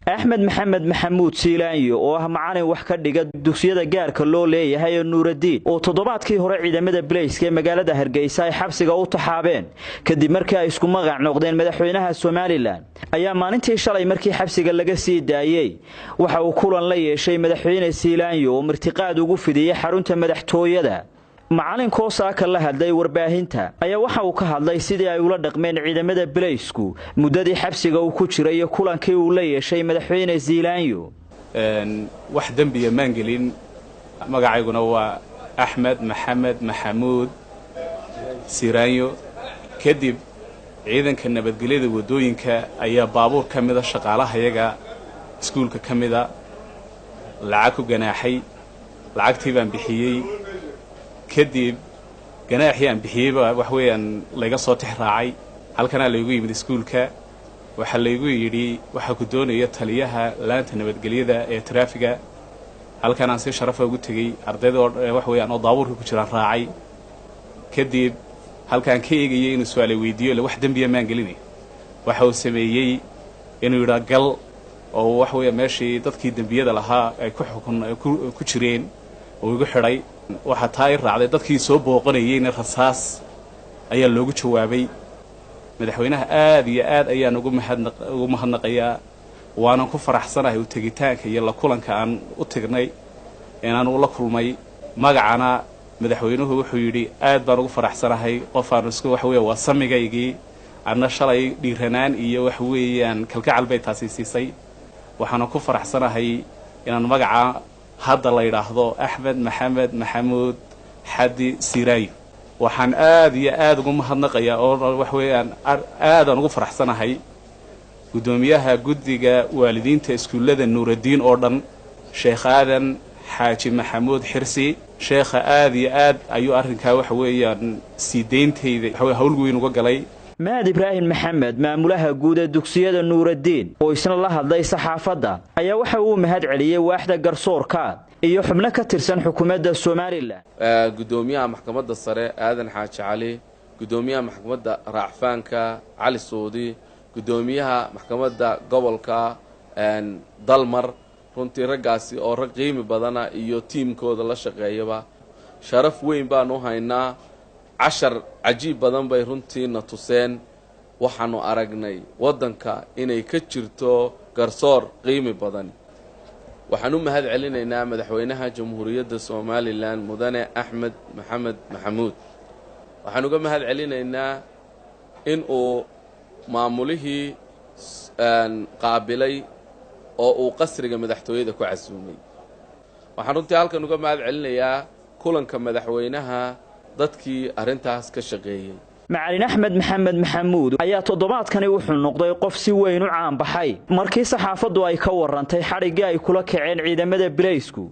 أحمد محمود سيلانيو oo ah macallin wax ka dhiga dugsiyada gaarka loo leeyahay Nuuraddiin oo toddobaadkii hore ciidamada Booliiska magaalada Hargeysa ay xabsiga u taxaabeen kadib markii ay isku magac noqdeen madaxweynaha Soomaaliland ayaa maalintii shalay markii xabsiga laga sii daayay waxa uu kulan la yeeshay madaxweyne Siilaanyo oo martiqaad ugu fidiyay xarunta madaxtooyada macallin Koosaaka la hadlay warbaahinta ayaa waxa uu ka hadlay sidii ay ula dhaqmeen ciidamada Booliisku muddadii xabsiga uu ku jiray iyo kulankii uu la yeeshay madaxweyne Siilaanyo wax dambiga maangelin magacayguna waa Axmed Maxamuud Siilaanyo kadib ciidanka nabadgelyada wadooyinka ayaa baabuur kamida shaqaalaha yaga iskuulka kamida lacag ku ganaaxay lacagtii baan bixiyay kadib ganaaxii aan bixiyayba wax weeyaan laga soo tixraacay halkana la igu yimid iskuulka waxa la igu yiri waxa ku doonaya taliyaha laanta nabadgelyada ee traafiga halkan aan si sharaf ugu tagay ardayda wax weeyaan oo daabuurka ku jiraan raacay kadib halkan ka eegayay inuu su'aal weydiiyo wax dambiya maan gelinay waxa uu sameeyay inuu yiraahdo gal oo wax weeyaan meeshii dadkii dambiyada lahaa ay ku jireen oo ugu xiray waxa taay raacday dadkii soo booqanayeen rasaas ayaa loogu jawaabay madaxweynaha aad iyo aad ayaan ugu mahadnaqayaa waana ku faraxsanahay u tagitaanka iyo la kulanka aan u tagnay inaan ula kulmay magacana madaxweynuhu wuxuu yiri aad baan ugu faraxsanahay qof aan isku wax weey waa samigaygii ana shalay dhiiranaan iyo wax weeyaan kalgacal bay taasiisay waxaan ku faraxsanahay inaan magaca hadda la yiraahdo Axmed Maxamuud Xadi Siilaanyo waxaan aad iyo aad ugu mahadnaqayaa oo wax weeyaan aad aan ugu faraxsanahay gudoomiyaha guddiga waalidiinta iskuulada Nuuraddiin oo dhan Sheekh Aadan Xaaji Maxamuud Xirsi sheekha aad iyo aad ayuu arrinka wax weeyaan siideentayda hawl weyn uga galay Maad Ibrahim Maxamed maamulaha guud ee dugsiyada Nuuraddiin oo isna la hadlay saxaafadda ayaa waxa uu mahad celiyay waaxda garsoorka iyo xubno ka tirsan xukuumadda Soomaaliland gudoomiyaha maxkamadda sare Aadan Xaaji Cali gudoomiyaha maxkamadda Raacfaanka Cali Suudi gudoomiyaha maxkamadda gobolka Dalmar runtii ragaasi oo rag qiimo badan iyo tiimkooda la shaqeeyaba sharaf weyn baan u haynaa عشر عجيب بدن bay runtiina tuseen waxaanu aragnay wadanka inay ka jirto garsoor qiimo badan waxaanu mahad celinaynaa madaxweynaha jamhuuriyadda Soomaaliland mudane Axmed Maxamuud waxaanu ga mahad celinaynaa in uu maamulihii qaabilay oo uu qasriga madaxtooyada ku casuumay waxaan runtii halkan uga mahad celinayaa kulanka madaxweynaha dadkii arintaas ka shaqeeyay Macallin Axmed Maxamuud ayaa toddobaadkani wuxuu noqday qof si weyn u caan baxay markii saxaafaddu ay ka warantay xariga ay kula kaceen ciidamada Booliisku